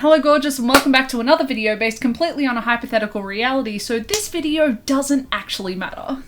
Hello gorgeous and welcome back to another video based completely on a hypothetical reality, so this video doesn't actually matter.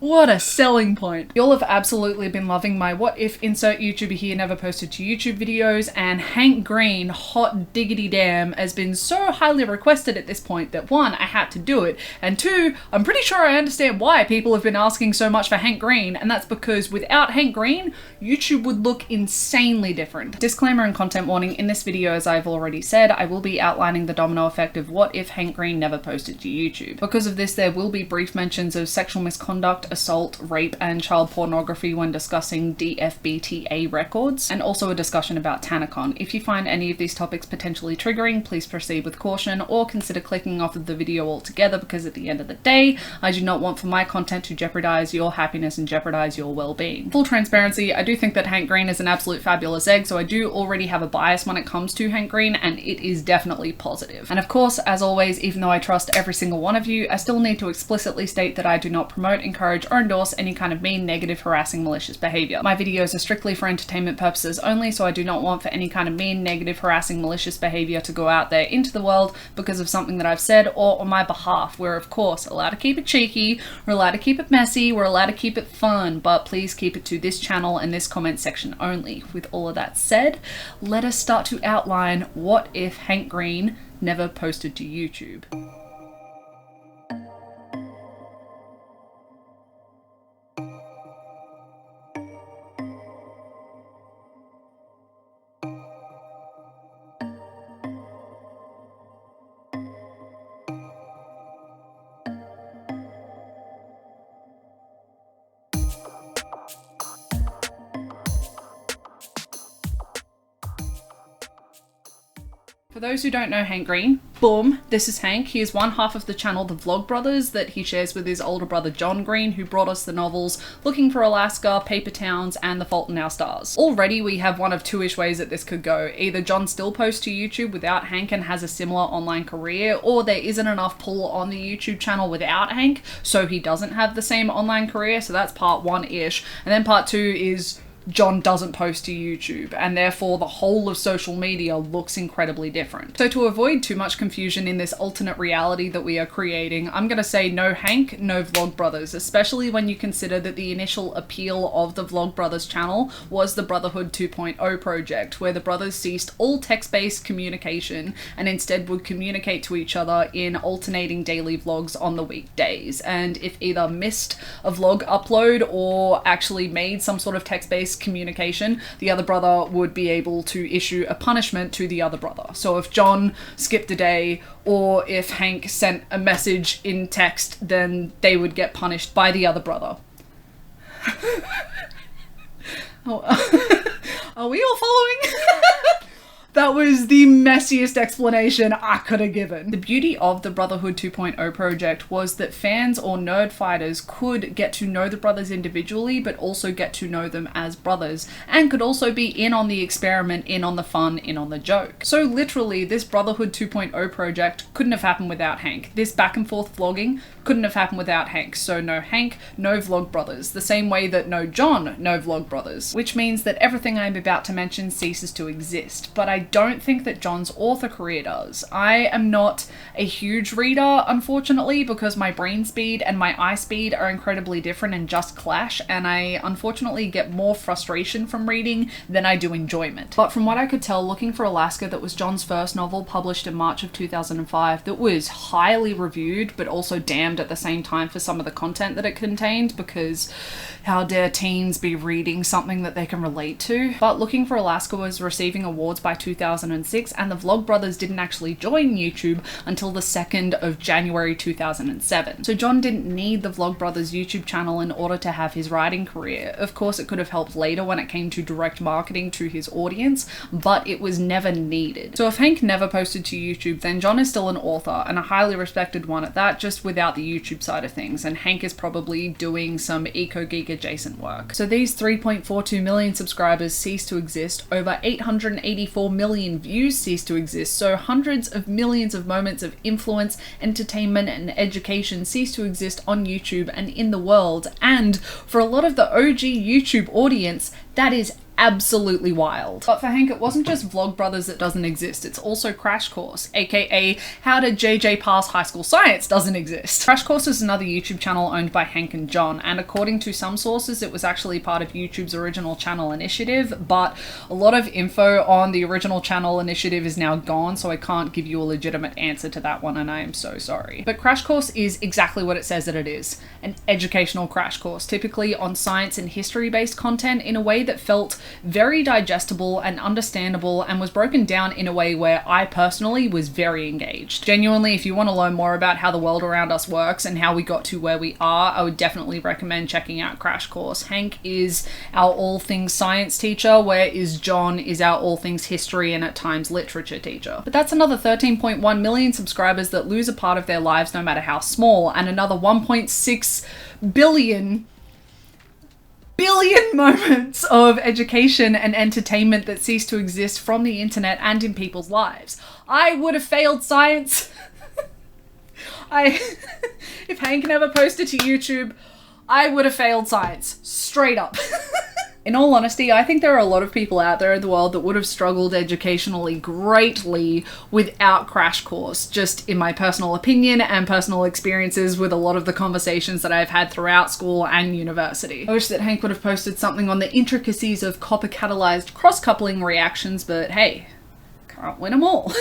What a selling point. Y'all have absolutely been loving my what if insert YouTuber here never posted to YouTube videos, and Hank Green, hot diggity damn, has been so highly requested at this point that one, I had to do it, and two, I'm pretty sure I understand why people have been asking so much for Hank Green, and that's because without Hank Green, YouTube would look insanely different. Disclaimer and content warning, in this video, as I've already said, I will be outlining the domino effect of what if Hank Green never posted to YouTube. Because of this, there will be brief mentions of sexual misconduct, assault, rape, and child pornography when discussing DFBTA records, and also a discussion about TanaCon. If you find any of these topics potentially triggering, please proceed with caution or consider clicking off of the video altogether, because at the end of the day, I do not want for my content to jeopardize your happiness and jeopardize your well-being. Full transparency, I do think that Hank Green is an absolute fabulous egg, so I do already have a bias when it comes to Hank Green, and it is definitely positive. And of course, as always, even though I trust every single one of you, I still need to explicitly state that I do not promote, encourage, or endorse any kind of mean, negative, harassing, malicious behavior. My videos are strictly for entertainment purposes only, so I do not want for any kind of mean, negative, harassing, malicious behavior to go out there into the world because of something that I've said or on my behalf. We're of course allowed to keep it cheeky, we're allowed to keep it messy, we're allowed to keep it fun, but please keep it to this channel and this comment section only. With all of that said, let us start to outline what if Hank Green never posted to YouTube. For those who don't know Hank Green, boom, this is Hank. He is one half of the channel The Vlog Brothers that he shares with his older brother John Green, who brought us the novels Looking for Alaska, Paper Towns, and The Fault in Our Stars. Already we have one of two-ish ways that this could go. Either John still posts to YouTube without Hank and has a similar online career, or there isn't enough pull on the YouTube channel without Hank, so he doesn't have the same online career, so that's part one-ish. And then part two is John doesn't post to YouTube, and therefore the whole of social media looks incredibly different. So to avoid too much confusion in this alternate reality that we are creating, I'm gonna say no Hank, no Vlog Brothers, especially when you consider that the initial appeal of the Vlog Brothers channel was the Brotherhood 2.0 project, where the brothers ceased all text-based communication and instead would communicate to each other in alternating daily vlogs on the weekdays. And if either missed a vlog upload or actually made some sort of text-based communication, the other brother would be able to issue a punishment to the other brother. So if John skipped a day, or if Hank sent a message in text, then they would get punished by the other brother. Oh, are we all following? That was the messiest explanation I could have given. The beauty of the Brotherhood 2.0 project was that fans or nerd fighters could get to know the brothers individually, but also get to know them as brothers, and could also be in on the experiment, in on the fun, in on the joke. So literally, this Brotherhood 2.0 project couldn't have happened without Hank. This back and forth vlogging couldn't have happened without Hank. So no Hank, no Vlog Brothers. The same way that no John, no Vlog Brothers. Which means that everything I'm about to mention ceases to exist. But I don't think that John's author career does. I am not a huge reader, unfortunately, because my brain speed and my eye speed are incredibly different and just clash, and I unfortunately get more frustration from reading than I do enjoyment. But from what I could tell, Looking for Alaska, that was John's first novel, published in March of 2005, that was highly reviewed, but also damned at the same time for some of the content that it contained, because how dare teens be reading something that they can relate to? But Looking for Alaska was receiving awards by 2006, and the Vlog Brothers didn't actually join YouTube until the 2nd of January 2007. So John didn't need the Vlog Brothers YouTube channel in order to have his writing career. Of course, it could have helped later when it came to direct marketing to his audience, but it was never needed. So if Hank never posted to YouTube, then John is still an author, and a highly respected one at that, just without the YouTube side of things, and Hank is probably doing some eco-geek adjacent work. So these 3.42 million subscribers cease to exist, over 884 million views cease to exist, so hundreds of millions of moments of influence, entertainment, and education cease to exist on YouTube and in the world, and for a lot of the OG YouTube audience, that is absolutely wild. But for Hank, it wasn't just Vlogbrothers that doesn't exist, it's also Crash Course, aka How Did JJ Pass High School Science doesn't exist. Crash Course is another YouTube channel owned by Hank and John, and according to some sources it was actually part of YouTube's original channel initiative, but a lot of info on the original channel initiative is now gone, so I can't give you a legitimate answer to that one, and I am so sorry. But Crash Course is exactly what it says that it is, an educational crash course, typically on science and history based content in a way that felt very digestible and understandable, and was broken down in a way where I personally was very engaged. Genuinely, if you want to learn more about how the world around us works and how we got to where we are, I would definitely recommend checking out Crash Course. Hank is our all things science teacher, whereas John is our all things history and at times literature teacher. But that's another 13.1 million subscribers that lose a part of their lives no matter how small, and another 1.6 billion moments of education and entertainment that cease to exist from the internet and in people's lives. I would have failed science. If Hank never posted to YouTube, I would have failed science. Straight up. In all honesty, I think there are a lot of people out there in the world that would have struggled educationally greatly without Crash Course, just in my personal opinion and personal experiences with a lot of the conversations that I've had throughout school and university. I wish that Hank would have posted something on the intricacies of copper-catalyzed cross-coupling reactions, but hey, can't win them all.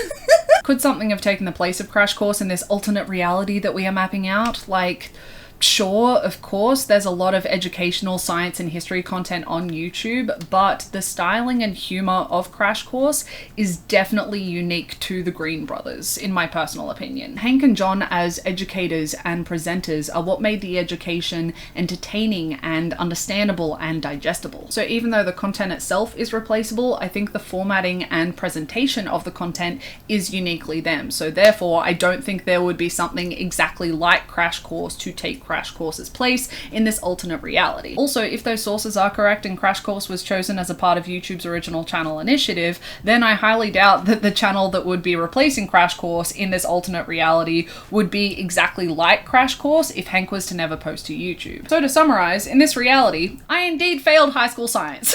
Could something have taken the place of Crash Course in this alternate reality that we are mapping out? Like, sure, of course, there's a lot of educational science and history content on YouTube, but the styling and humor of Crash Course is definitely unique to the Green brothers, in my personal opinion. Hank and John as educators and presenters are what made the education entertaining and understandable and digestible. So even though the content itself is replaceable, I think the formatting and presentation of the content is uniquely them. So therefore, I don't think there would be something exactly like Crash Course to take Crash Course's place in this alternate reality. Also, if those sources are correct and Crash Course was chosen as a part of YouTube's original channel initiative, then I highly doubt that the channel that would be replacing Crash Course in this alternate reality would be exactly like Crash Course if Hank was to never post to YouTube. So to summarize, in this reality, I indeed failed high school science.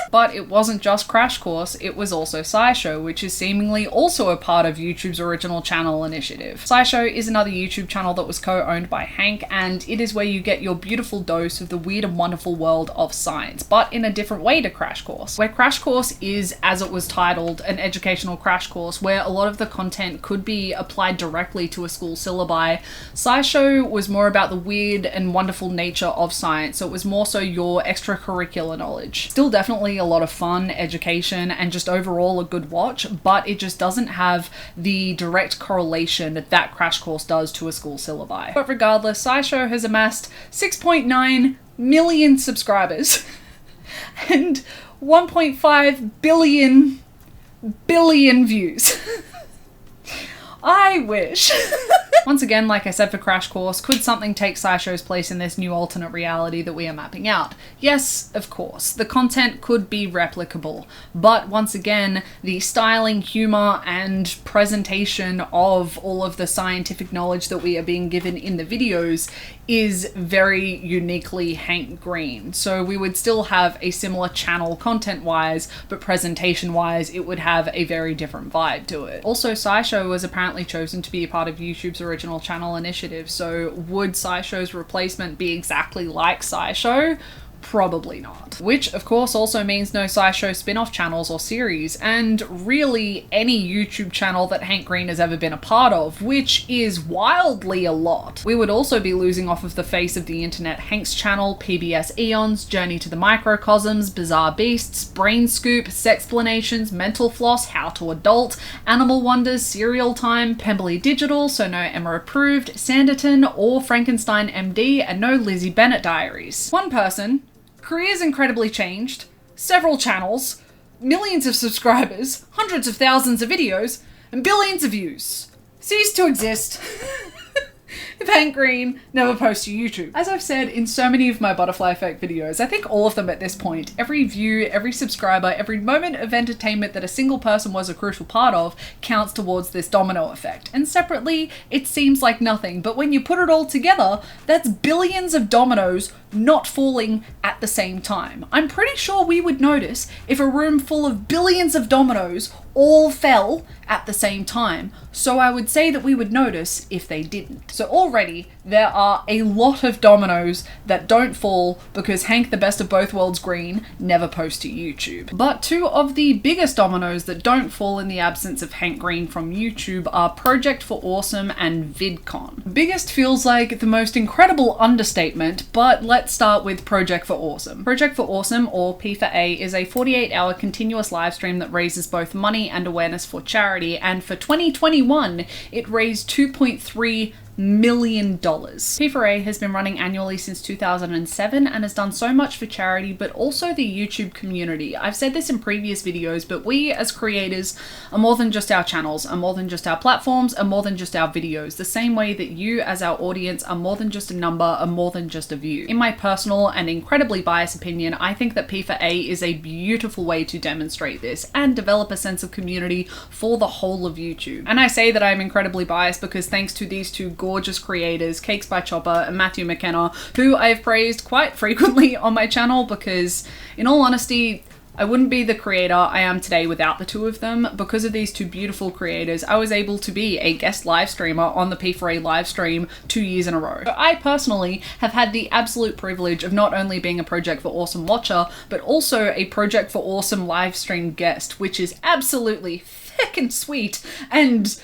But it wasn't just Crash Course, it was also SciShow, which is seemingly also a part of YouTube's original channel initiative. SciShow is another YouTube channel that was co-owned by Hank, and it is where you get your beautiful dose of the weird and wonderful world of science, but in a different way to Crash Course. Where Crash Course is, as it was titled, an educational crash course where a lot of the content could be applied directly to a school syllabi, SciShow was more about the weird and wonderful nature of science, so it was more so your extracurricular knowledge. Still definitely a lot of fun, education, and just overall a good watch, but it just doesn't have the direct correlation that Crash Course does to a school syllabi. But regardless, SciShow has amassed 6.9 million subscribers and 1.5 billion views. I wish. Once again, like I said for Crash Course, could something take SciShow's place in this new alternate reality that we are mapping out? Yes, of course. The content could be replicable, but once again, the styling, humor, and presentation of all of the scientific knowledge that we are being given in the videos is very uniquely Hank Green. So we would still have a similar channel content-wise, but presentation-wise, it would have a very different vibe to it. Also, SciShow was apparently chosen to be a part of YouTube's original channel initiative, so would SciShow's replacement be exactly like SciShow? Probably not. Which, of course, also means no SciShow spin-off channels or series, and really any YouTube channel that Hank Green has ever been a part of, which is wildly a lot. We would also be losing off of the face of the internet Hank's channel, PBS Eons, Journey to the Microcosms, Bizarre Beasts, Brain Scoop, Sexplanations, Mental Floss, How to Adult, Animal Wonders, Serial Time, Pemberley Digital, so no Emma Approved, Sanditon, or Frankenstein MD, and no Lizzie Bennet Diaries. One person, careers incredibly changed, several channels, millions of subscribers, hundreds of thousands of videos, and billions of views. Cease to exist. if Hank Green never posts to YouTube? As I've said in so many of my butterfly effect videos, I think all of them at this point, every view, every subscriber, every moment of entertainment that a single person was a crucial part of counts towards this domino effect. And separately, it seems like nothing, but when you put it all together, that's billions of dominoes not falling at the same time. I'm pretty sure we would notice if a room full of billions of dominoes all fell at the same time. So I would say that we would notice if they didn't. So already there are a lot of dominoes that don't fall because Hank the Best of Both Worlds Green never posts to YouTube. But two of the biggest dominoes that don't fall in the absence of Hank Green from YouTube are Project for Awesome and VidCon. Biggest feels like the most incredible understatement, but let's start with Project for Awesome. Project for Awesome, or P for A, is a 48-hour continuous live stream that raises both money and awareness for charity, and for 2021 it raised $2.3 million. P4A has been running annually since 2007 and has done so much for charity, but also the YouTube community. I've said this in previous videos, but we as creators are more than just our channels, are more than just our platforms, are more than just our videos, the same way that you as our audience are more than just a number, are more than just a view. In my personal and incredibly biased opinion, I think that P4A is a beautiful way to demonstrate this and develop a sense of community for the whole of YouTube. And I say that I'm incredibly biased because thanks to these two gorgeous creators, Cakes by Chopper and Matthew McKenna, who I have praised quite frequently on my channel because, in all honesty, I wouldn't be the creator I am today without the two of them. Because of these two beautiful creators, I was able to be a guest live streamer on the P4A live stream 2 years in a row. So I personally have had the absolute privilege of not only being a Project for Awesome watcher, but also a Project for Awesome live stream guest, which is absolutely feckin' sweet and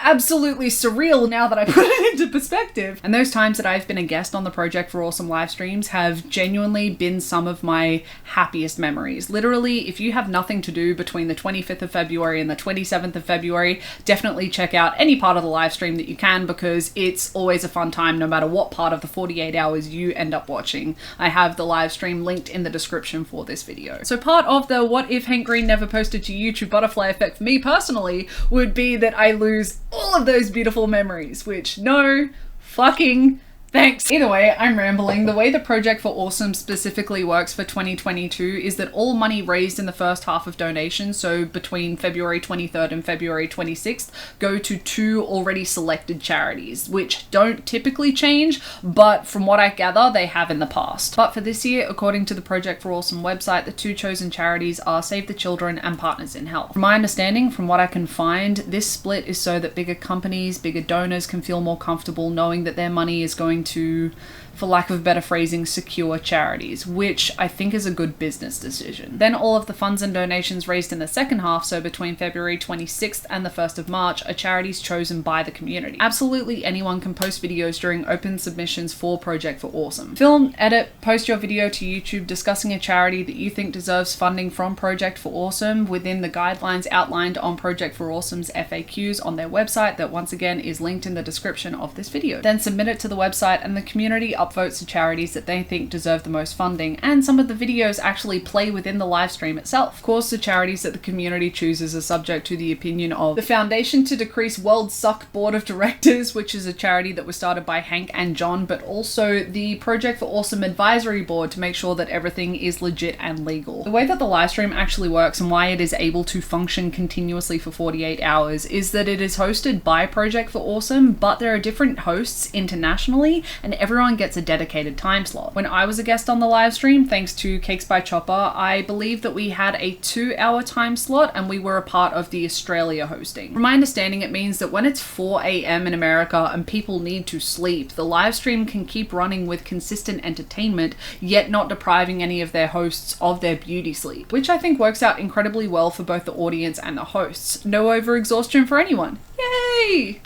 absolutely surreal now that I put it into perspective. And those times that I've been a guest on the Project for Awesome live streams have genuinely been some of my happiest memories. Literally, if you have nothing to do between the 25th of February and the 27th of February, definitely check out any part of the live stream that you can, because it's always a fun time no matter what part of the 48 hours you end up watching. I have the live stream linked in the description for this video. So part of the what if Hank Green never posted to YouTube butterfly effect for me personally would be that I lose all of those beautiful memories, which no fucking thanks. Either way, I'm rambling. The way the Project for Awesome specifically works for 2022 is that all money raised in the first half of donations, so between February 23rd and February 26th, go to two already selected charities, which don't typically change, but from what I gather, they have in the past. But for this year, according to the Project for Awesome website, the two chosen charities are Save the Children and Partners in Health. From my understanding, from what I can find, this split is so that bigger companies, bigger donors can feel more comfortable knowing that their money is going to, for lack of a better phrasing, secure charities, which I think is a good business decision. Then all of the funds and donations raised in the second half, so between February 26th and the 1st of March, are charities chosen by the community. Absolutely anyone can post videos during open submissions for Project for Awesome. Film, edit, post your video to YouTube discussing a charity that you think deserves funding from Project for Awesome within the guidelines outlined on Project for Awesome's FAQs on their website that once again is linked in the description of this video. Then submit it to the website and the community upvotes to charities that they think deserve the most funding, and some of the videos actually play within the live stream itself. Of course, the charities that the community chooses are subject to the opinion of the Foundation to Decrease World Suck Board of Directors, which is a charity that was started by Hank and John, but also the Project for Awesome Advisory Board to make sure that everything is legit and legal. The way that the live stream actually works and why it is able to function continuously for 48 hours is that it is hosted by Project for Awesome, but there are different hosts internationally, and everyone gets a dedicated time slot. When I was a guest on the live stream, thanks to Cakes by Chopper, I believe that we had a 2-hour time slot and we were a part of the Australia hosting. From my understanding, it means that when it's 4 a.m. in America and people need to sleep, the live stream can keep running with consistent entertainment, yet not depriving any of their hosts of their beauty sleep, which I think works out incredibly well for both the audience and the hosts. No overexhaustion for anyone. Yay!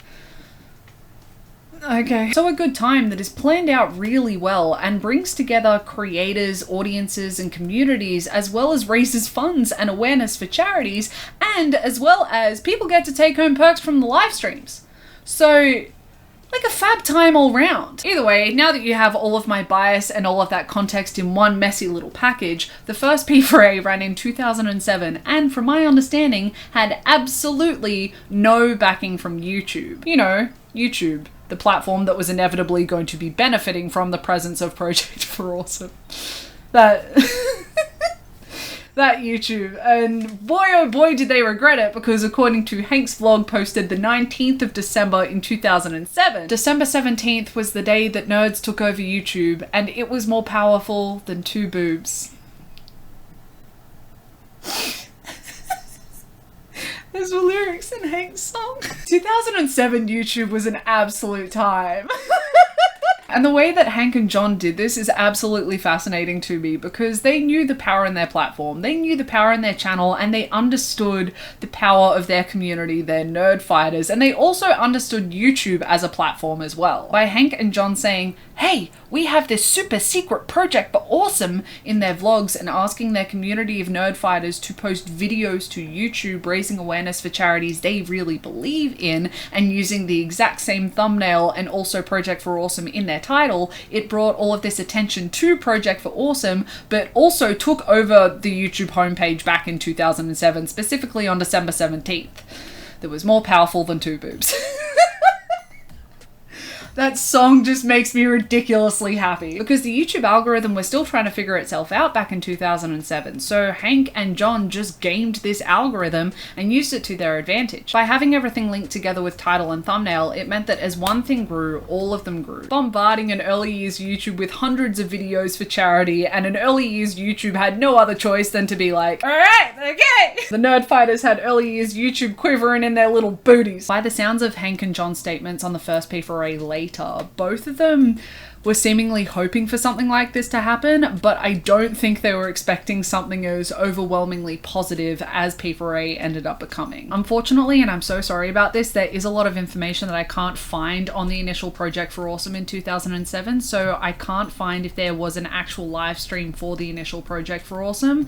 Okay, so a good time that is planned out really well and brings together creators, audiences, and communities, as well as raises funds and awareness for charities, and as well as people get to take home perks from the live streams. So, like a fab time all round. Either way, now that you have all of my bias and all of that context in one messy little package, the first P4A ran in 2007 and from my understanding had absolutely no backing from YouTube. You know, YouTube. the platform that was inevitably going to be benefiting from the presence of Project for Awesome. That that YouTube. And boy oh boy did they regret it, because according to Hank's vlog posted the 19th of December in 2007, December 17th was the day that nerds took over YouTube, and it was more powerful than two boobs. Those were lyrics in Hank's song. 2007 YouTube was an absolute time. And the way that Hank and John did this is absolutely fascinating to me, because they knew the power in their platform, they knew the power in their channel, and they understood the power of their community, their nerd fighters, and they also understood YouTube as a platform as well. By Hank and John saying, hey, we have this super secret project for awesome in their vlogs, and asking their community of nerd fighters to post videos to YouTube raising awareness for charities they really believe in, and using the exact same thumbnail and also Project for Awesome in their title, it brought all of this attention to Project for Awesome, but also took over the YouTube homepage back in 2007, specifically on December 17th. That was more powerful than two boobs. That song just makes me ridiculously happy, because the YouTube algorithm was still trying to figure itself out back in 2007, so Hank and John just gamed this algorithm and used it to their advantage. By having everything linked together with title and thumbnail, it meant that as one thing grew, all of them grew. Bombarding an early years YouTube with hundreds of videos for charity, and an early years YouTube had no other choice than to be like, alright, okay! The nerd fighters had early years YouTube quivering in their little booties. By the sounds of Hank and John's statements on the first P4A later, both of them were seemingly hoping for something like this to happen, but I don't think they were expecting something as overwhelmingly positive as P4A ended up becoming. Unfortunately, and I'm so sorry about this, there is a lot of information that I can't find on the initial Project for Awesome in 2007, so I can't find if there was an actual live stream for the initial Project for Awesome,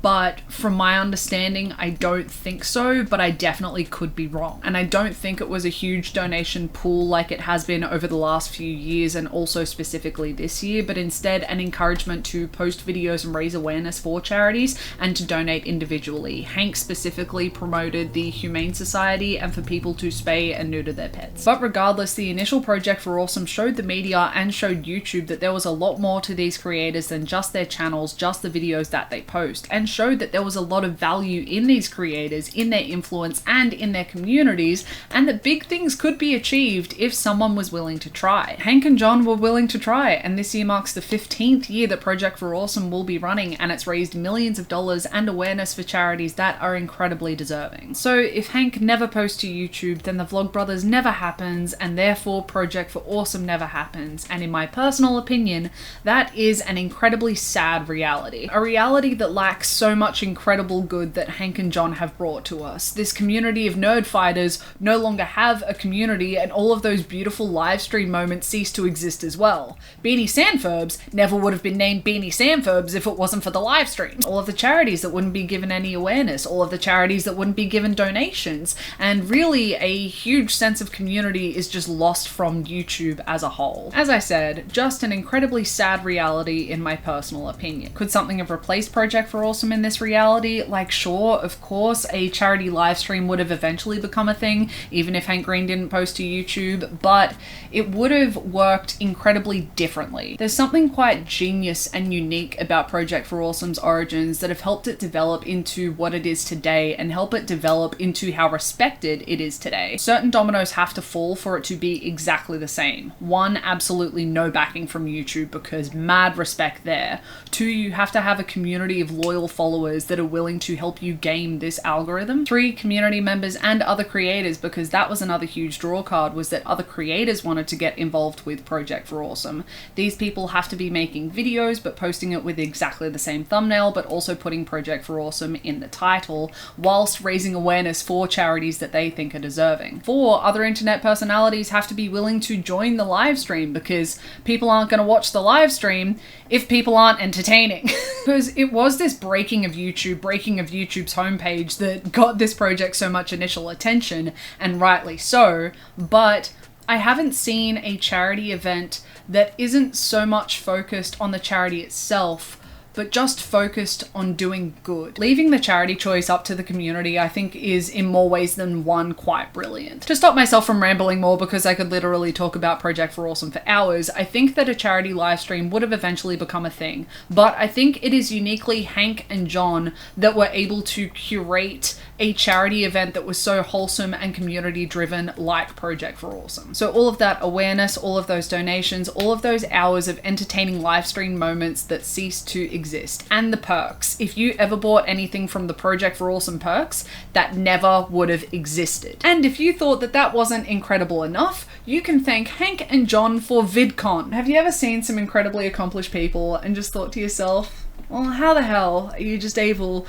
but from my understanding, I don't think so, but I definitely could be wrong. And I don't think it was a huge donation pool like it has been over the last few years, and also specifically this year, but instead an encouragement to post videos and raise awareness for charities and to donate individually. Hank specifically promoted the Humane Society and for people to spay and neuter their pets. But regardless, the initial Project for Awesome showed the media and showed YouTube that there was a lot more to these creators than just their channels, just the videos that they post, and showed that there was a lot of value in these creators, in their influence and in their communities, and that big things could be achieved if someone was willing to try. Hank and John were willing to try, and this year marks the 15th year that Project for Awesome will be running, and it's raised millions of dollars and awareness for charities that are incredibly deserving. So if Hank never posts to YouTube, then the Vlogbrothers never happens, and therefore Project for Awesome never happens, and in my personal opinion, that is an incredibly sad reality. A reality that lacks so much incredible good that Hank and John have brought to us. This community of nerd fighters no longer have a community, and all of those beautiful live stream moments cease to exist as well. Beanie Sandfurbs never would have been named Beanie Sandfurbs if it wasn't for the live streams. All of the charities that wouldn't be given any awareness, all of the charities that wouldn't be given donations, and really a huge sense of community is just lost from YouTube as a whole. As I said, just an incredibly sad reality in my personal opinion. Could something have replaced Project for Awesome in this reality? Like, sure, of course, a charity live stream would have eventually become a thing, even if Hank Green didn't post to YouTube, but it would have worked incredibly differently. There's something quite genius and unique about Project for Awesome's origins that have helped it develop into what it is today, and help it develop into how respected it is today. Certain dominoes have to fall for it to be exactly the same. One, absolutely no backing from YouTube, because mad respect there. Two, you have to have a community of loyal followers that are willing to help you game this algorithm. Three, community members and other creators, because that was another huge draw card, was that other creators wanted to get involved with Project for Awesome. These people have to be making videos but posting it with exactly the same thumbnail, but also putting Project for Awesome in the title, whilst raising awareness for charities that they think are deserving. Four, other internet personalities have to be willing to join the live stream, because people aren't going to watch the live stream if people aren't entertaining. Because it was this breaking of YouTube's homepage that got this project so much initial attention, and rightly so, but I haven't seen a charity event that isn't so much focused on the charity itself, but just focused on doing good. Leaving the charity choice up to the community, I think, is in more ways than one quite brilliant. To stop myself from rambling more, because I could literally talk about Project for Awesome for hours, I think that a charity live stream would have eventually become a thing, but I think it is uniquely Hank and John that were able to curate a charity event that was so wholesome and community driven like Project for Awesome. So all of that awareness, all of those donations, all of those hours of entertaining live stream moments that ceased to exist, and the perks. If you ever bought anything from the Project for Awesome perks, that never would have existed. And if you thought that that wasn't incredible enough, you can thank Hank and John for VidCon. Have you ever seen some incredibly accomplished people and just thought to yourself, well, how the hell are you just able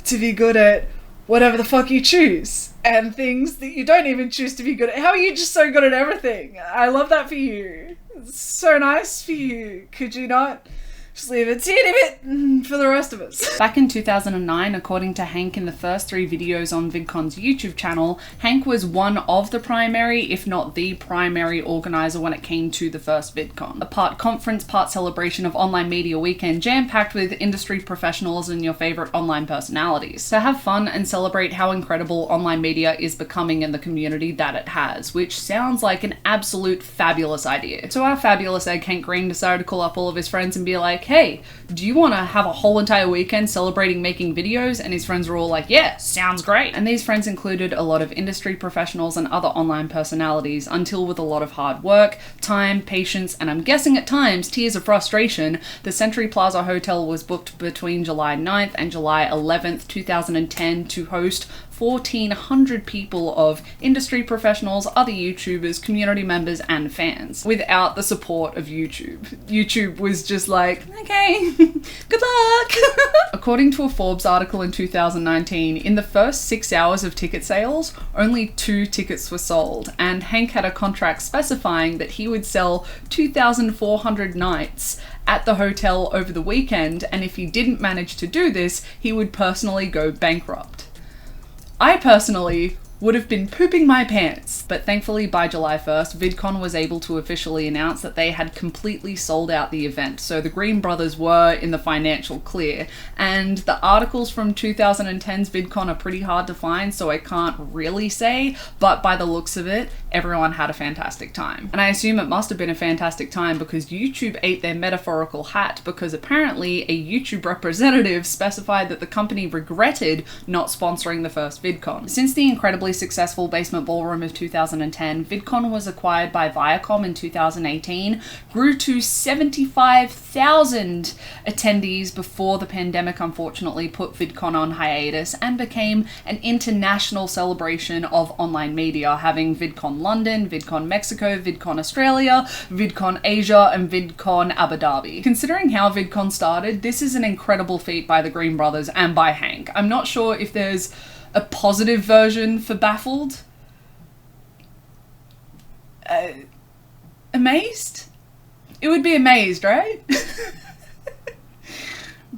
to be good at whatever the fuck you choose, and things that you don't even choose to be good at? How are you just so good at everything? I love that for you. It's so nice for you. Could you not just leave a teeny bit for the rest of us? Back in 2009, according to Hank, in the first 3 videos on VidCon's YouTube channel, Hank was one of the primary, if not the primary organizer when it came to the first VidCon. A part conference, part celebration of online media weekend, jam-packed with industry professionals and your favorite online personalities. So have fun and celebrate how incredible online media is becoming in the community that it has, which sounds like an absolute fabulous idea. So our fabulous egg Hank Green decided to call up all of his friends and be like, hey, do you want to have a whole entire weekend celebrating making videos? And his friends were all like, yeah, sounds great. And these friends included a lot of industry professionals and other online personalities, until with a lot of hard work, time, patience, and I'm guessing at times tears of frustration, the Century Plaza Hotel was booked between July 9th and July 11th, 2010 to host 1,400 people of industry professionals, other YouTubers, community members, and fans, without the support of YouTube. YouTube was just like, okay, good luck. According to a Forbes article in 2019, in the first 6 hours of ticket sales, only 2 tickets were sold, and Hank had a contract specifying that he would sell 2,400 nights at the hotel over the weekend, and if he didn't manage to do this, he would personally go bankrupt. I personally would have been pooping my pants, but thankfully by July 1st, VidCon was able to officially announce that they had completely sold out the event, so the Green brothers were in the financial clear. And the articles from 2010's VidCon are pretty hard to find, so I can't really say, but by the looks of it, everyone had a fantastic time. And I assume it must have been a fantastic time because YouTube ate their metaphorical hat, because apparently a YouTube representative specified that the company regretted not sponsoring the first VidCon. Since the incredibly successful Basement Ballroom of 2010, VidCon was acquired by Viacom in 2018, grew to 75,000 attendees before the pandemic unfortunately put VidCon on hiatus, and became an international celebration of online media, having VidCon London, VidCon Mexico, VidCon Australia, VidCon Asia, and VidCon Abu Dhabi. Considering how VidCon started, this is an incredible feat by the Green brothers and by Hank. I'm not sure if there's a positive version for baffled. Amazed? It would be amazed, right?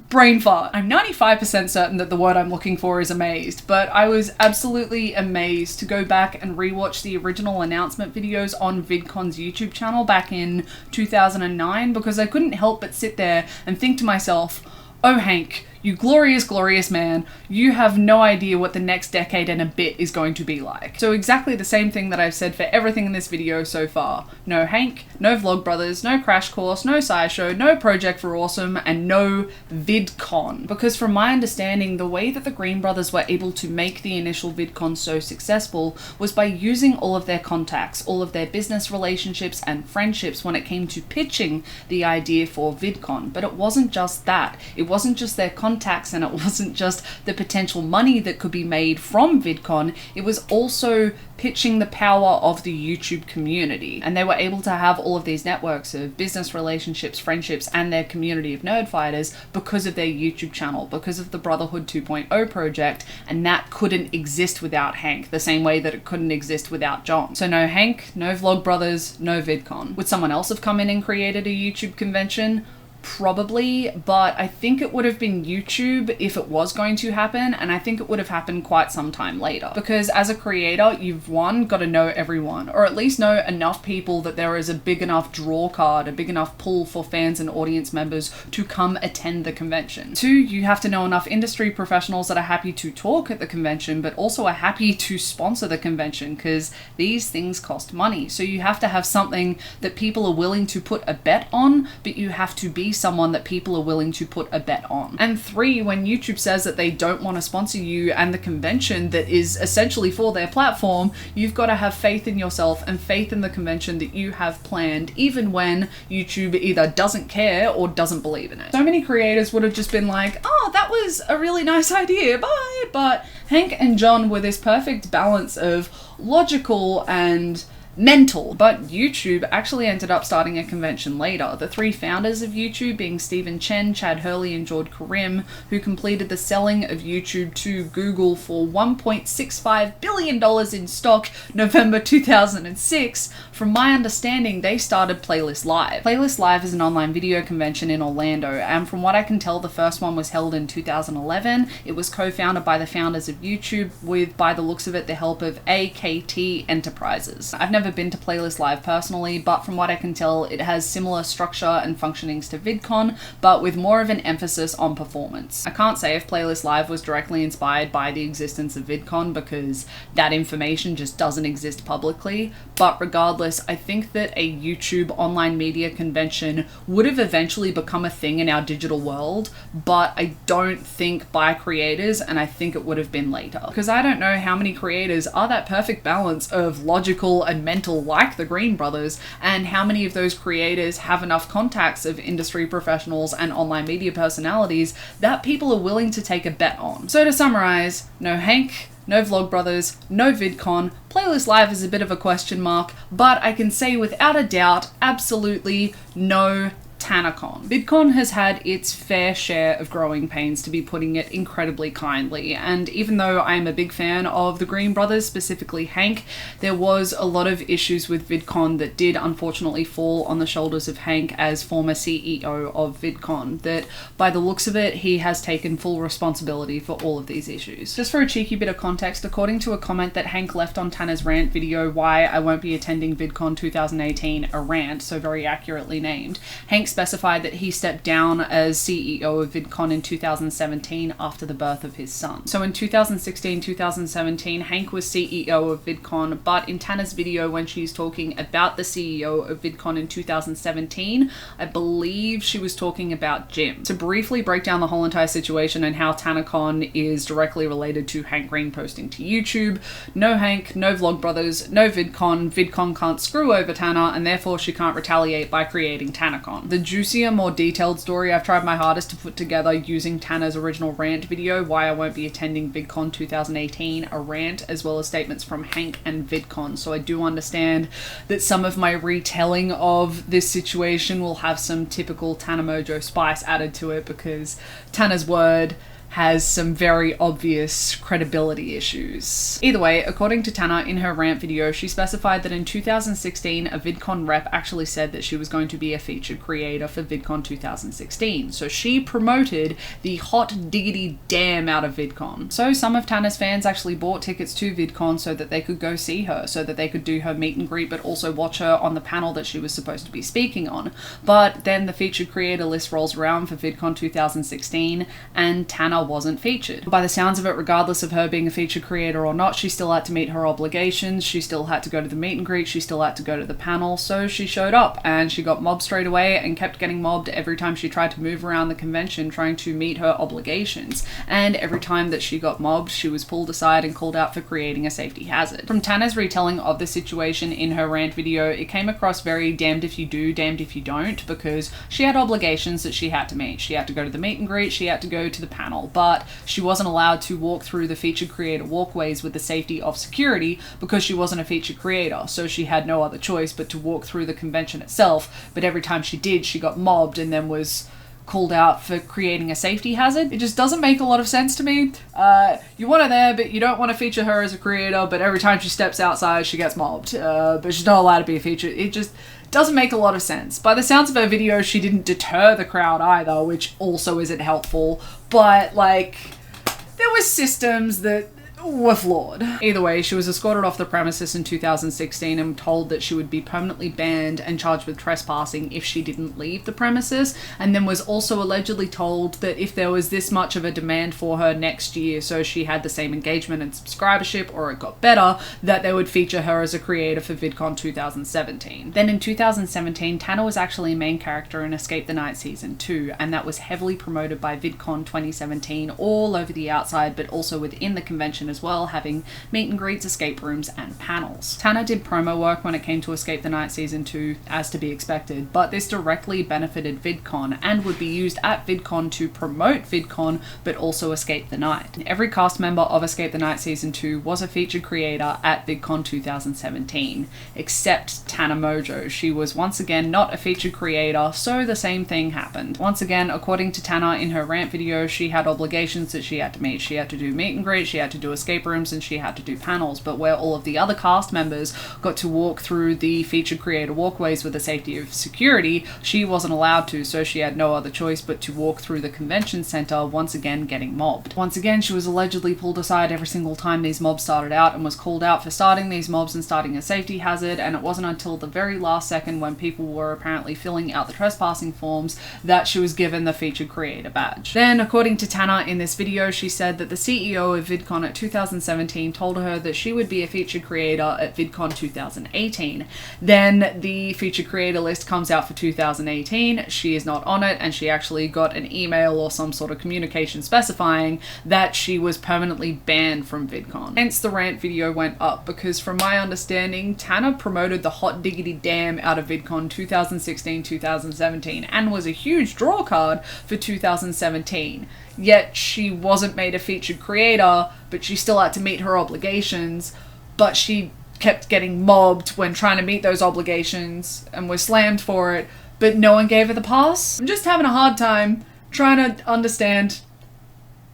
Brain fart. I'm 95% certain that the word I'm looking for is amazed, but I was absolutely amazed to go back and rewatch the original announcement videos on VidCon's YouTube channel back in 2009, because I couldn't help but sit there and think to myself, oh Hank, you glorious, glorious man, you have no idea what the next decade and a bit is going to be like. So exactly the same thing that I've said for everything in this video so far. No Hank, no Vlogbrothers, no Crash Course, no SciShow, no Project for Awesome, and no VidCon. Because from my understanding, the way that the Green brothers were able to make the initial VidCon so successful was by using all of their contacts, all of their business relationships and friendships when it came to pitching the idea for VidCon. But it wasn't just that. It wasn't just their contacts, and it wasn't just the potential money that could be made from VidCon, it was also pitching the power of the YouTube community. And they were able to have all of these networks of business relationships, friendships, and their community of nerd fighters because of their YouTube channel, because of the Brotherhood 2.0 project, and that couldn't exist without Hank, the same way that it couldn't exist without John. So no Hank, no Vlogbrothers, no VidCon. Would someone else have come in and created a YouTube convention? Probably, but I think it would have been YouTube if it was going to happen, and I think it would have happened quite some time later. Because as a creator, you've got to know everyone, or at least know enough people that there is a big enough draw card, a big enough pull for fans and audience members to come attend the convention. 2, you have to know enough industry professionals that are happy to talk at the convention, but also are happy to sponsor the convention, because these things cost money. So you have to have something that people are willing to put a bet on, but you have to be someone that people are willing to put a bet on. And 3, when YouTube says that they don't want to sponsor you and the convention that is essentially for their platform, you've got to have faith in yourself and faith in the convention that you have planned, even when YouTube either doesn't care or doesn't believe in it. So many creators would have just been like, oh, that was a really nice idea, bye. But Hank and John were this perfect balance of logical and mental. But YouTube actually ended up starting a convention later. The 3 founders of YouTube being Stephen Chen, Chad Hurley, and Jord Karim, who completed the selling of YouTube to Google for $1.65 billion in stock November 2006. From my understanding, they started Playlist Live. Playlist Live is an online video convention in Orlando, and from what I can tell, the first one was held in 2011. It was co-founded by the founders of YouTube with, by the looks of it, the help of AKT Enterprises. I've never been to Playlist Live personally, but from what I can tell, it has similar structure and functionings to VidCon, but with more of an emphasis on performance. I can't say if Playlist Live was directly inspired by the existence of VidCon, because that information just doesn't exist publicly, but regardless, I think that a YouTube online media convention would have eventually become a thing in our digital world, but I don't think by creators, and I think it would have been later. Because I don't know how many creators are that perfect balance of logical and mental like the Green Brothers, and how many of those creators have enough contacts of industry professionals and online media personalities that people are willing to take a bet on. So to summarize, no Hank, no Vlogbrothers, no VidCon. Playlist Live is a bit of a question mark, but I can say without a doubt, absolutely no TanaCon. VidCon has had its fair share of growing pains, to be putting it incredibly kindly, and even though I'm a big fan of the Green Brothers, specifically Hank, there was a lot of issues with VidCon that did unfortunately fall on the shoulders of Hank as former CEO of VidCon, that by the looks of it, he has taken full responsibility for all of these issues. Just for a cheeky bit of context, according to a comment that Hank left on Tana's rant video, Why I Won't Be Attending VidCon 2018, a rant, so very accurately named, Hank specified that he stepped down as CEO of VidCon in 2017 after the birth of his son. So in 2016-2017, Hank was CEO of VidCon, but in Tana's video when she's talking about the CEO of VidCon in 2017, I believe she was talking about Jim. To briefly break down the whole entire situation and how TanaCon is directly related to Hank Green posting to YouTube, no Hank, no Vlogbrothers, no VidCon, VidCon can't screw over Tana, and therefore she can't retaliate by creating TanaCon. The juicier, more detailed story I've tried my hardest to put together using Tana's original rant video, Why I Won't Be Attending VidCon 2018, a rant, as well as statements from Hank and VidCon. So I do understand that some of my retelling of this situation will have some typical Tana Mojo spice added to it, because Tana's word has some very obvious credibility issues. Either way, according to Tana, in her rant video, she specified that in 2016, a VidCon rep actually said that she was going to be a featured creator for VidCon 2016. So she promoted the hot diggity damn out of VidCon. So some of Tana's fans actually bought tickets to VidCon so that they could go see her, so that they could do her meet and greet, but also watch her on the panel that she was supposed to be speaking on. But then the featured creator list rolls around for VidCon 2016, and Tana wasn't featured. By the sounds of it, regardless of her being a featured creator or not, she still had to meet her obligations, she still had to go to the meet and greet, she still had to go to the panel, so she showed up and she got mobbed straight away and kept getting mobbed every time she tried to move around the convention trying to meet her obligations. And every time that she got mobbed, she was pulled aside and called out for creating a safety hazard. From Tana's retelling of the situation in her rant video, it came across very damned if you do, damned if you don't, because she had obligations that she had to meet. She had to go to the meet and greet, she had to go to the panel, but she wasn't allowed to walk through the featured creator walkways with the safety of security because she wasn't a featured creator, so she had no other choice but to walk through the convention itself. But every time she did, she got mobbed and then was called out for creating a safety hazard. It just doesn't make a lot of sense to me. You want her there, but you don't want to feature her as a creator, but every time she steps outside, she gets mobbed. But she's not allowed to be a feature. It just doesn't make a lot of sense. By the sounds of her video, she didn't deter the crowd either, which also isn't helpful. But, like, there were systems that were flawed. Either way, she was escorted off the premises in 2016 and told that she would be permanently banned and charged with trespassing if she didn't leave the premises, and then was also allegedly told that if there was this much of a demand for her next year, so she had the same engagement and subscribership, or it got better, that they would feature her as a creator for VidCon 2017. Then in 2017, Tana was actually a main character in Escape the Night Season 2, and that was heavily promoted by VidCon 2017 all over the outside, but also within the convention as well, having meet and greets, escape rooms, and panels. Tana did promo work when it came to Escape the Night Season 2, as to be expected, but this directly benefited VidCon and would be used at VidCon to promote VidCon, but also Escape the Night. Every cast member of Escape the Night Season 2 was a featured creator at VidCon 2017, except Tana Mojo. She was once again not a featured creator, so the same thing happened. Once again, according to Tana in her rant video, she had obligations that she had to meet. She had to do meet and greet, she had to do escape rooms, and she had to do panels, but where all of the other cast members got to walk through the featured creator walkways with the safety of security, she wasn't allowed to, so she had no other choice but to walk through the convention center, once again getting mobbed. Once again, she was allegedly pulled aside every single time these mobs started out and was called out for starting these mobs and starting a safety hazard, and it wasn't until the very last second, when people were apparently filling out the trespassing forms, that she was given the featured creator badge. Then, according to Tana in this video, she said that the CEO of VidCon at 2017 told her that she would be a featured creator at VidCon 2018. Then the featured creator list comes out for 2018, she is not on it, and she actually got an email or some sort of communication specifying that she was permanently banned from VidCon. Hence the rant video went up, because from my understanding, Tana promoted the hot diggity damn out of VidCon 2016-2017 and was a huge draw card for 2017. Yet she wasn't made a featured creator, but she still had to meet her obligations, but she kept getting mobbed when trying to meet those obligations and was slammed for it, but no one gave her the pass. I'm just having a hard time trying to understand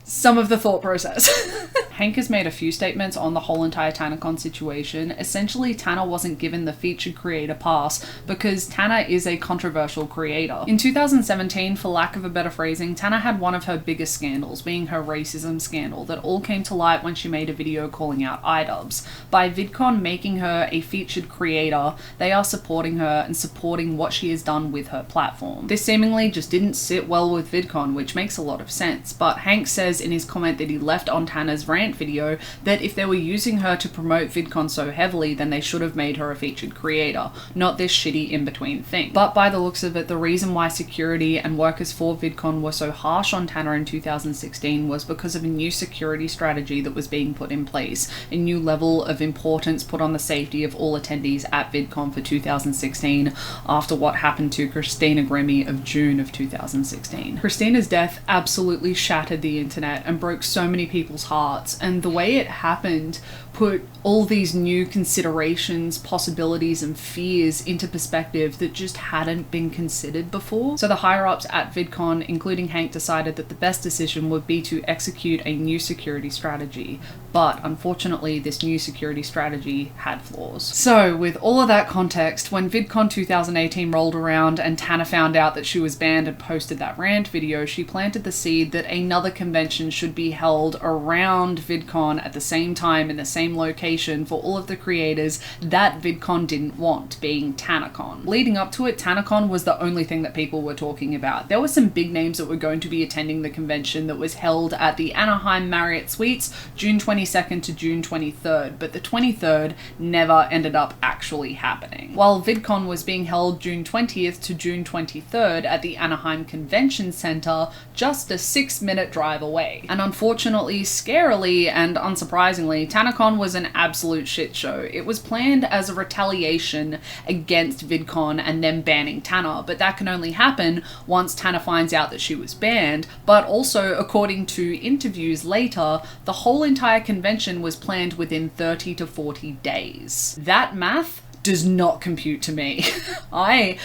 some of the thought process. Hank has made a few statements on the whole entire TanaCon situation. Essentially, Tana wasn't given the featured creator pass because Tana is a controversial creator. In 2017, for lack of a better phrasing, Tana had one of her biggest scandals, being her racism scandal, that all came to light when she made a video calling out iDubbbz. By VidCon making her a featured creator, they are supporting her and supporting what she has done with her platform. This seemingly just didn't sit well with VidCon, which makes a lot of sense, but Hank says in his comment that he left on Tana's rant video that if they were using her to promote VidCon so heavily, then they should have made her a featured creator, not this shitty in-between thing. But by the looks of it, the reason why security and workers for VidCon were so harsh on Tana in 2016 was because of a new security strategy that was being put in place, a new level of importance put on the safety of all attendees at VidCon for 2016 after what happened to Christina Grimmie of June of 2016. Christina's death absolutely shattered the internet and broke so many people's hearts, and the way it happened put all these new considerations, possibilities, and fears into perspective that just hadn't been considered before. So the higher-ups at VidCon, including Hank, decided that the best decision would be to execute a new security strategy. But unfortunately, this new security strategy had flaws. So with all of that context, when VidCon 2018 rolled around and Tana found out that she was banned and posted that rant video, she planted the seed that another convention should be held around VidCon at the same time in the same location for all of the creators that VidCon didn't want, being TanaCon. Leading up to it, TanaCon was the only thing that people were talking about. There were some big names that were going to be attending the convention that was held at the Anaheim Marriott Suites, June 22nd to June 23rd, but the 23rd never ended up actually happening. While VidCon was being held June 20th to June 23rd at the Anaheim Convention Center, just a 6-minute drive away. And unfortunately, scarily, and unsurprisingly, TanaCon was an absolute shit show. It was planned as a retaliation against VidCon and them banning Tana, but that can only happen once Tana finds out that she was banned. But also, according to interviews later, the whole entire convention was planned within 30 to 40 days. That math does not compute to me. I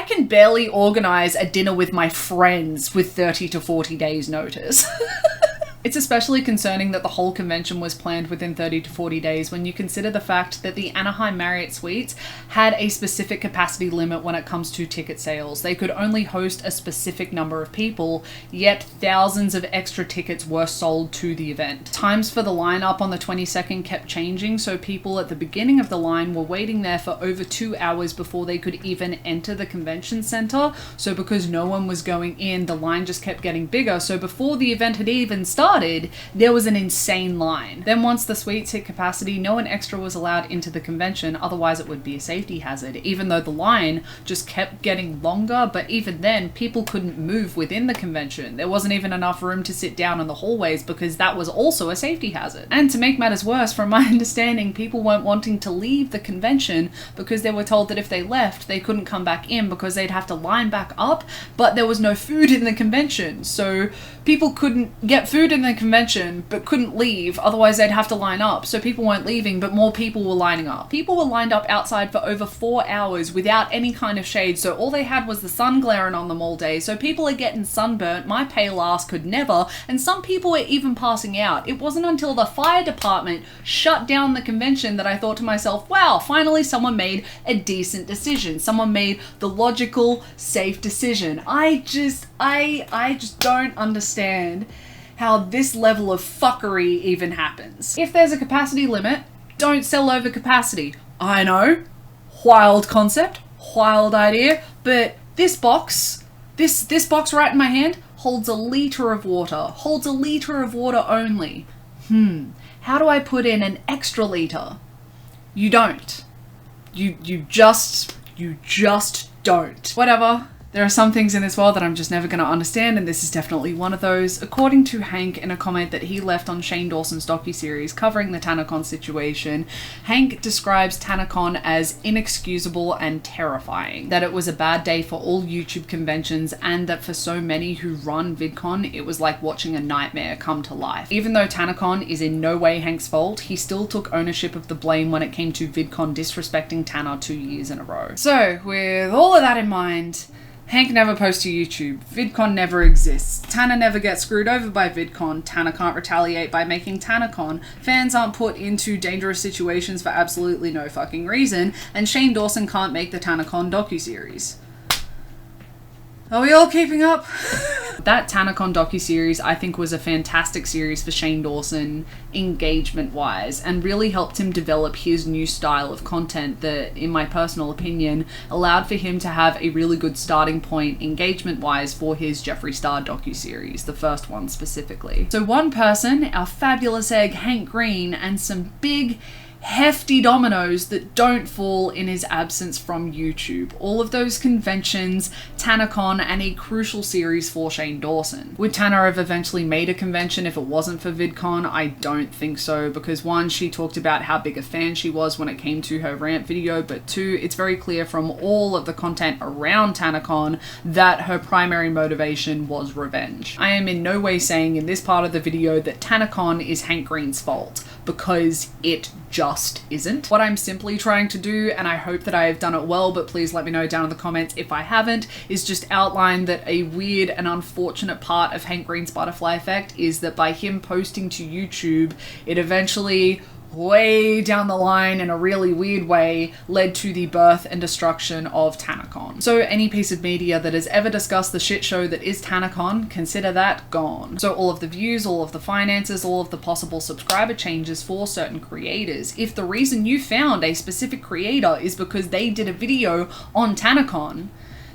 can barely organize a dinner with my friends with 30 to 40 days notice. It's especially concerning that the whole convention was planned within 30 to 40 days when you consider the fact that the Anaheim Marriott Suites had a specific capacity limit when it comes to ticket sales. They could only host a specific number of people, yet thousands of extra tickets were sold to the event. Times for the lineup on the 22nd kept changing, so people at the beginning of the line were waiting there for over 2 hours before they could even enter the convention center. So because no one was going in, the line just kept getting bigger. So before the event had even started, there was an insane line. Then once the suites hit capacity, no one extra was allowed into the convention, otherwise it would be a safety hazard, even though the line just kept getting longer. But even then, people couldn't move within the convention. There wasn't even enough room to sit down in the hallways because that was also a safety hazard. And to make matters worse, from my understanding, people weren't wanting to leave the convention because they were told that if they left, they couldn't come back in because they'd have to line back up, but there was no food in the convention. So people couldn't get food in the convention but couldn't leave, otherwise they'd have to line up. So people weren't leaving, but more people were lining up. People were lined up outside for over 4 hours without any kind of shade, so all they had was the sun glaring on them all day. So people are getting sunburnt, my pale ass could never, and some people were even passing out. It wasn't until the fire department shut down the convention that I thought to myself, wow, finally someone made a decent decision. Someone made the logical, safe decision. I just don't understand how this level of fuckery even happens. If there's a capacity limit, don't sell over capacity. I know, wild concept, wild idea, but this box right in my hand holds a liter of water, only. How do I put in an extra liter? You don't. You just don't. Whatever. There are some things in this world that I'm just never going to understand, and this is definitely one of those. According to Hank, in a comment that he left on Shane Dawson's docuseries covering the TanaCon situation, Hank describes TanaCon as inexcusable and terrifying. That it was a bad day for all YouTube conventions, and that for so many who run VidCon, it was like watching a nightmare come to life. Even though TanaCon is in no way Hank's fault, he still took ownership of the blame when it came to VidCon disrespecting Tana 2 years in a row. So, with all of that in mind, Hank never posts to YouTube. VidCon never exists. Tana never gets screwed over by VidCon. Tana can't retaliate by making TanaCon. Fans aren't put into dangerous situations for absolutely no fucking reason. And Shane Dawson can't make the TanaCon docuseries. Are we all keeping up? That TanaCon docuseries I think was a fantastic series for Shane Dawson engagement-wise, and really helped him develop his new style of content that, in my personal opinion, allowed for him to have a really good starting point engagement-wise for his Jeffree Star docuseries, the first one specifically. So one person, our fabulous egg Hank Green, and some big hefty dominoes that don't fall in his absence from YouTube. All of those conventions, TanaCon, and a crucial series for Shane Dawson. Would Tana have eventually made a convention if it wasn't for VidCon? I don't think so, because one, she talked about how big a fan she was when it came to her rant video, but two, it's very clear from all of the content around TanaCon that her primary motivation was revenge. I am in no way saying in this part of the video that TanaCon is Hank Green's fault, because it just isn't. What I'm simply trying to do, and I hope that I have done it well, but please let me know down in the comments if I haven't, is just outline that a weird and unfortunate part of Hank Green's butterfly effect is that by him posting to YouTube, it eventually, way down the line in a really weird way, led to the birth and destruction of TanaCon. So any piece of media that has ever discussed the shit show that is TanaCon, consider that gone. So all of the views, all of the finances, all of the possible subscriber changes for certain creators. If the reason you found a specific creator is because they did a video on TanaCon,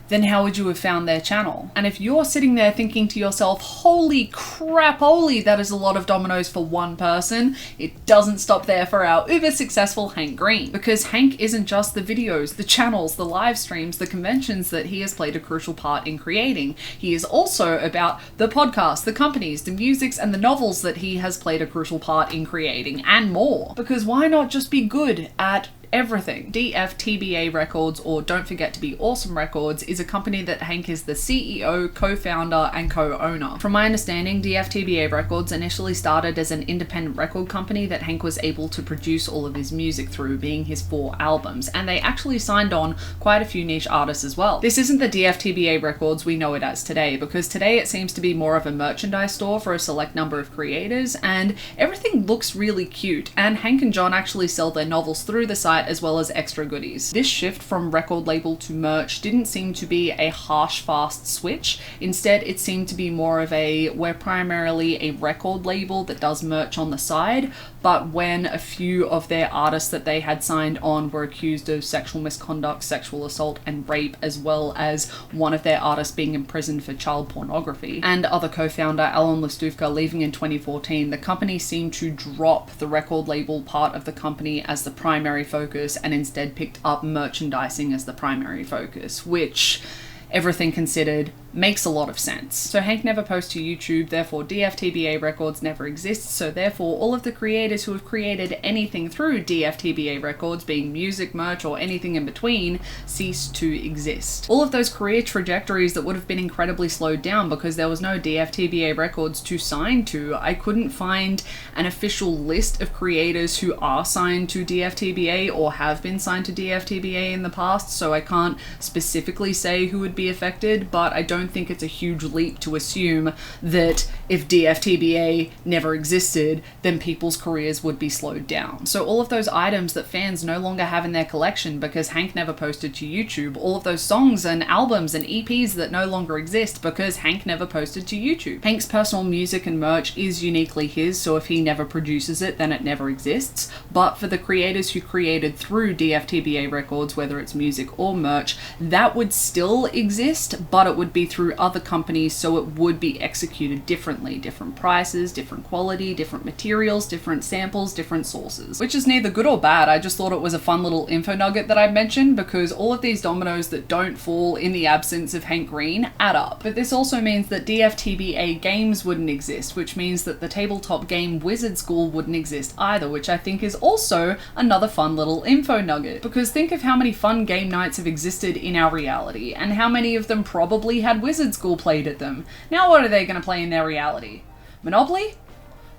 then how would you have found their channel? And if you're sitting there thinking to yourself, holy crap, that is a lot of dominoes for one person, it doesn't stop there for our uber successful Hank Green. Because Hank isn't just the videos, the channels, the live streams, the conventions that he has played a crucial part in creating. He is also about the podcasts, the companies, the musics, and the novels that he has played a crucial part in creating, and more. Because why not just be good at everything. DFTBA Records, or Don't Forget to Be Awesome Records, is a company that Hank is the CEO, co-founder, and co-owner. From my understanding, DFTBA Records initially started as an independent record company that Hank was able to produce all of his music through, being his 4 albums, and they actually signed on quite a few niche artists as well. This isn't the DFTBA Records we know it as today, because today it seems to be more of a merchandise store for a select number of creators, and everything looks really cute, and Hank and John actually sell their novels through the site as well as extra goodies. This shift from record label to merch didn't seem to be a harsh, fast switch. Instead, it seemed to be more of a, we're primarily a record label that does merch on the side, but when a few of their artists that they had signed on were accused of sexual misconduct, sexual assault, and rape, as well as one of their artists being imprisoned for child pornography, and other co-founder Alan Listuvka leaving in 2014, the company seemed to drop the record label part of the company as the primary focus and instead picked up merchandising as the primary focus, which, everything considered, makes a lot of sense. So Hank never posts to YouTube, therefore DFTBA Records never exists, so therefore all of the creators who have created anything through DFTBA Records, being music, merch, or anything in between, cease to exist. All of those career trajectories that would have been incredibly slowed down because there was no DFTBA Records to sign to. I couldn't find an official list of creators who are signed to DFTBA or have been signed to DFTBA in the past, so I can't specifically say who would be affected, but I don't think it's a huge leap to assume that if DFTBA never existed, then people's careers would be slowed down. So all of those items that fans no longer have in their collection because Hank never posted to YouTube, all of those songs and albums and EPs that no longer exist because Hank never posted to YouTube. Hank's personal music and merch is uniquely his, so if he never produces it, then it never exists. But for the creators who created through DFTBA Records, whether it's music or merch, that would still exist, but it would be through other companies, so it would be executed differently. Different prices, different quality, different materials, different samples, different sources. Which is neither good or bad, I just thought it was a fun little info nugget that I mentioned because all of these dominoes that don't fall in the absence of Hank Green add up. But this also means that DFTBA games wouldn't exist, which means that the tabletop game Wizard School wouldn't exist either, which I think is also another fun little info nugget. Because think of how many fun game nights have existed in our reality, and how many of them probably had Wizard School played at them. Now what are they going to play in their reality? Monopoly?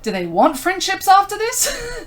Do they want friendships after this?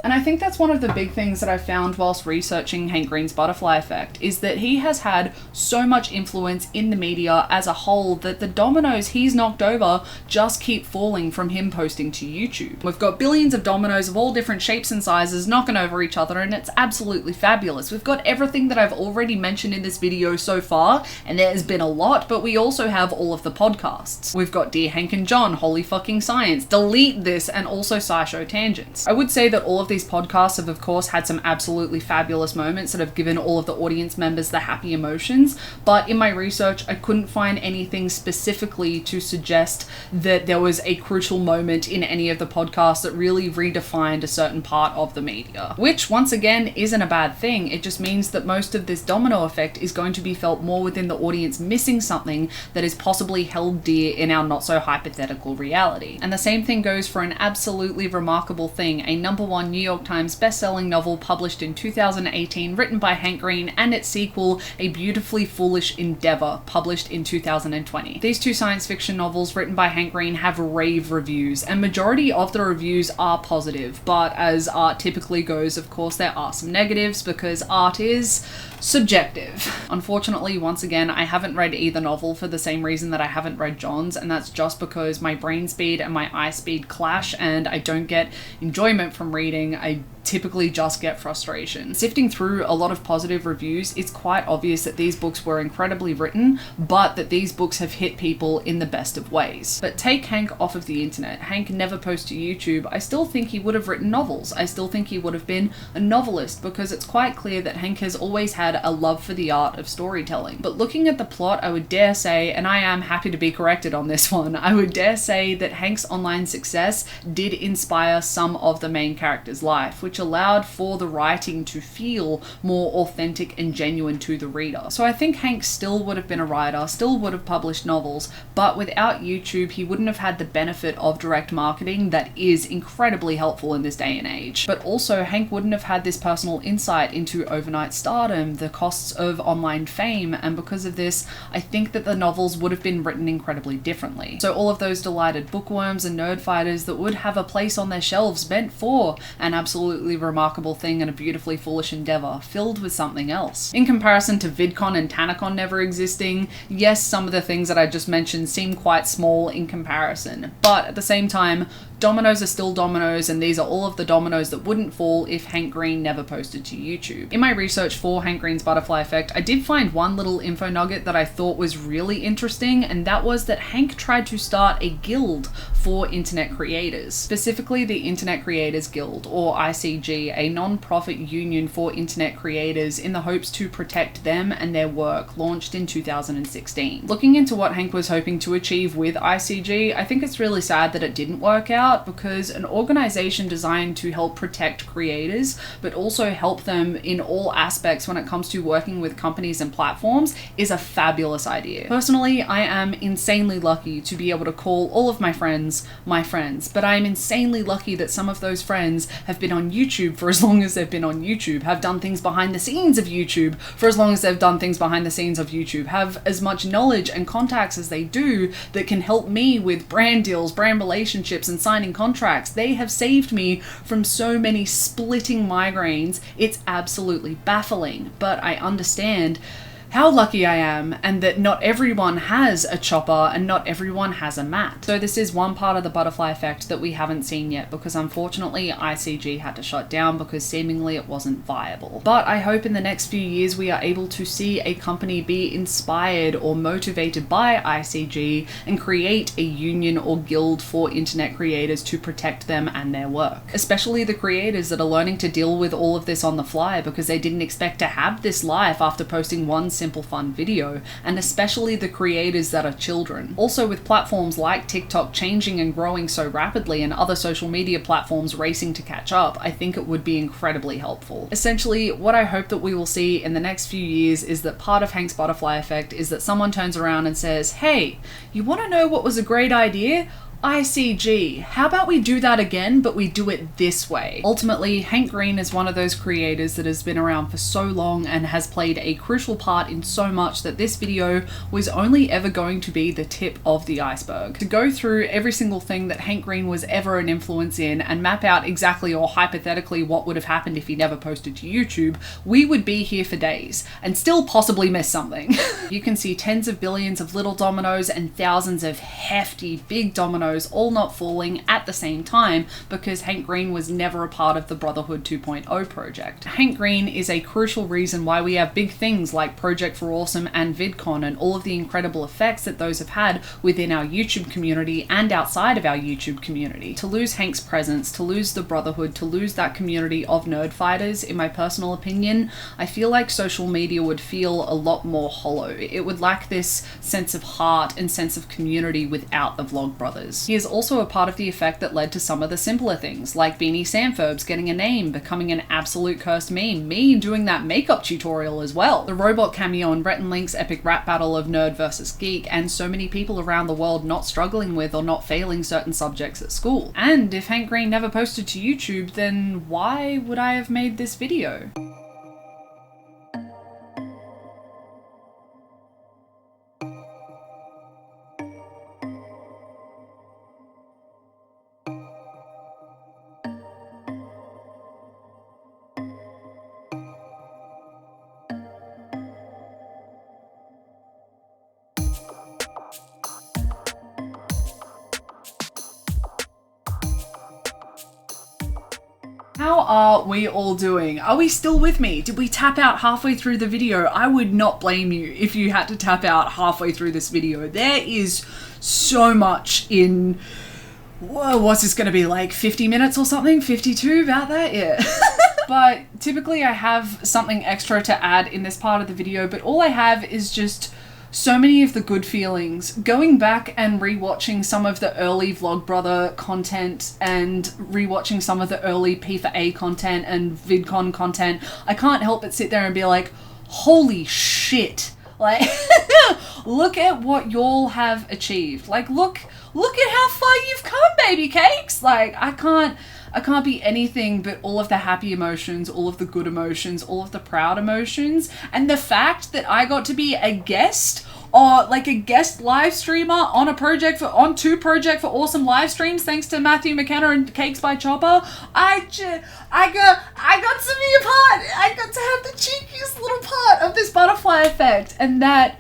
And I think that's one of the big things that I found whilst researching Hank Green's butterfly effect, is that he has had so much influence in the media as a whole that the dominoes he's knocked over just keep falling from him posting to YouTube. We've got billions of dominoes of all different shapes and sizes knocking over each other, and it's absolutely fabulous. We've got everything that I've already mentioned in this video so far, and there's been a lot, but we also have all of the podcasts. We've got Dear Hank and John, Holy Fucking Science, Delete This, and also SciShow Tangents. I would say that all of these podcasts have of course had some absolutely fabulous moments that have given all of the audience members the happy emotions, but in my research I couldn't find anything specifically to suggest that there was a crucial moment in any of the podcasts that really redefined a certain part of the media. Which once again isn't a bad thing, it just means that most of this domino effect is going to be felt more within the audience missing something that is possibly held dear in our not so hypothetical reality. And the same thing goes for an absolutely remarkable thing, a #1 New York Times best-selling novel published in 2018, written by Hank Green, and its sequel, A Beautifully Foolish Endeavor, published in 2020. These two science fiction novels written by Hank Green have rave reviews, and majority of the reviews are positive, but as art typically goes, of course there are some negatives because art is subjective. Unfortunately, once again, I haven't read either novel for the same reason that I haven't read John's, and that's just because my brain speed and my eye speed clash and I don't get enjoyment from reading. I typically just get frustration. Sifting through a lot of positive reviews, it's quite obvious that these books were incredibly written, but that these books have hit people in the best of ways. But take Hank off of the internet. Hank never posts to YouTube. I still think he would have written novels. I still think he would have been a novelist, because it's quite clear that Hank has always had a love for the art of storytelling. But looking at the plot, I would dare say, and I am happy to be corrected on this one, I would dare say that Hank's online success did inspire some of the main character's life, which which allowed for the writing to feel more authentic and genuine to the reader. So I think Hank still would have been a writer, still would have published novels, but without YouTube, he wouldn't have had the benefit of direct marketing that is incredibly helpful in this day and age. But also, Hank wouldn't have had this personal insight into overnight stardom, the costs of online fame, and because of this, I think that the novels would have been written incredibly differently. So all of those delighted bookworms and nerdfighters that would have a place on their shelves meant for an absolutely remarkable thing and a beautifully foolish endeavor, filled with something else. In comparison to VidCon and TanaCon never existing, yes, some of the things that I just mentioned seem quite small in comparison, but at the same time, dominoes are still dominoes, and these are all of the dominoes that wouldn't fall if Hank Green never posted to YouTube. In my research for Hank Green's butterfly effect, I did find one little info nugget that I thought was really interesting, and that was that Hank tried to start a guild for internet creators, specifically the Internet Creators Guild, or ICG, a non-profit union for internet creators in the hopes to protect them and their work, launched in 2016. Looking into what Hank was hoping to achieve with ICG, I think it's really sad that it didn't work out, because an organization designed to help protect creators but also help them in all aspects when it comes to working with companies and platforms is a fabulous idea. Personally, I am insanely lucky to be able to call all of my friends, but I am insanely lucky that some of those friends have been on YouTube for as long as they've been on YouTube, have done things behind the scenes of YouTube for as long as they've done things behind the scenes of YouTube, have as much knowledge and contacts as they do that can help me with brand deals, brand relationships, and signing contracts. They have saved me from so many splitting migraines. It's absolutely baffling, but I understand how lucky I am, and that not everyone has a chopper and not everyone has a mat. So this is one part of the butterfly effect that we haven't seen yet, because unfortunately ICG had to shut down because seemingly it wasn't viable. But I hope in the next few years we are able to see a company be inspired or motivated by ICG and create a union or guild for internet creators to protect them and their work. Especially the creators that are learning to deal with all of this on the fly because they didn't expect to have this life after posting one simple fun video, and especially the creators that are children. Also, with platforms like TikTok changing and growing so rapidly and other social media platforms racing to catch up, I think it would be incredibly helpful. Essentially, what I hope that we will see in the next few years is that part of Hank's butterfly effect is that someone turns around and says, hey, you want to know what was a great idea? ICG, how about we do that again, but we do it this way? Ultimately, Hank Green is one of those creators that has been around for so long and has played a crucial part in so much that this video was only ever going to be the tip of the iceberg. To go through every single thing that Hank Green was ever an influence in and map out exactly or hypothetically what would have happened if he never posted to YouTube, we would be here for days and still possibly miss something. You can see tens of billions of little dominoes and thousands of hefty big dominoes all not falling at the same time because Hank Green was never a part of the Brotherhood 2.0 project. Hank Green is a crucial reason why we have big things like Project for Awesome and VidCon and all of the incredible effects that those have had within our YouTube community and outside of our YouTube community. To lose Hank's presence, to lose the Brotherhood, to lose that community of nerd fighters, in my personal opinion, I feel like social media would feel a lot more hollow. It would lack this sense of heart and sense of community without the Vlogbrothers. He is also a part of the effect that led to some of the simpler things, like Beanie Samfurbs getting a name, becoming an absolute cursed meme, me doing that makeup tutorial as well, the robot cameo in Rhett and Link's epic rap battle of nerd versus geek, and so many people around the world not struggling with or not failing certain subjects at school. And if Hank Green never posted to YouTube, then why would I have made this video? How are we all doing? Are we still with me? Did we tap out halfway through the video? I would not blame you if you had to tap out halfway through this video. There is so much in, whoa, what's this gonna be, like 50 minutes or something? 52, about that? Yeah. But typically I have something extra to add in this part of the video, but all I have is just so many of the good feelings. Going back and rewatching some of the early Vlogbrother content and rewatching some of the early P4A content and VidCon content, I can't help but sit there and be like, holy shit. Like, look at what y'all have achieved. Like, look at how far you've come, baby cakes. Like, I can't be anything but all of the happy emotions, all of the good emotions, all of the proud emotions. And the fact that I got to be a guest, or like a guest live streamer on two project for awesome live streams, thanks to Matthew McKenna and Cakes by Chopper. I got to be a part. I got to have the cheekiest little part of this butterfly effect, and that.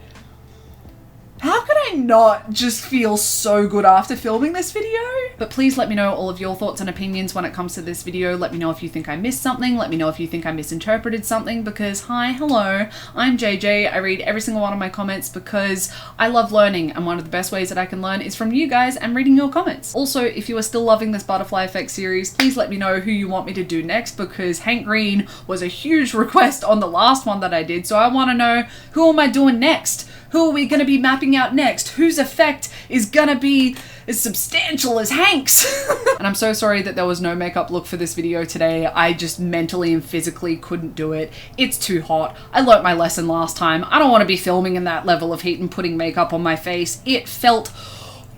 How could I not just feel so good after filming this video? But please let me know all of your thoughts and opinions when it comes to this video. Let me know if you think I missed something. Let me know if you think I misinterpreted something, because hello, I'm JJ. I read every single one of my comments because I love learning, and one of the best ways that I can learn is from you guys and reading your comments. Also, if you are still loving this Butterfly Effect series, please let me know who you want me to do next, because Hank Green was a huge request on the last one that I did, so I want to know, who am I doing next? Who are we going to be mapping out next? Whose effect is going to be as substantial as Hank's? And I'm so sorry that there was no makeup look for this video today. I just mentally and physically couldn't do it. It's too hot. I learnt my lesson last time. I don't want to be filming in that level of heat and putting makeup on my face. It felt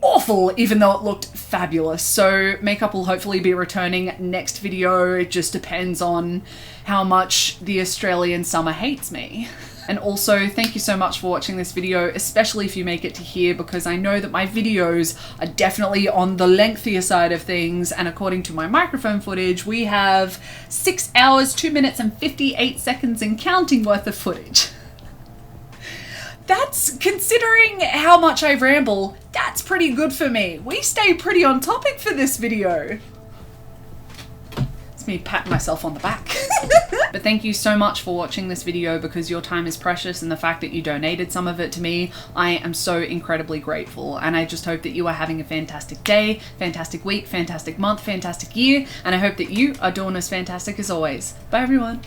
awful, even though it looked fabulous. So makeup will hopefully be returning next video. It just depends on how much the Australian summer hates me. And also, thank you so much for watching this video, especially if you make it to here, because I know that my videos are definitely on the lengthier side of things, and according to my microphone footage, we have 6 hours, 2 minutes and 58 seconds and counting worth of footage. That's, considering how much I ramble, that's pretty good for me. We stay pretty on topic for this video. It's me patting myself on the back. But thank you so much for watching this video, because your time is precious, and the fact that you donated some of it to me, I am so incredibly grateful. And I just hope that you are having a fantastic day, fantastic week, fantastic month, fantastic year, and I hope that you are doing as fantastic as always. Bye everyone.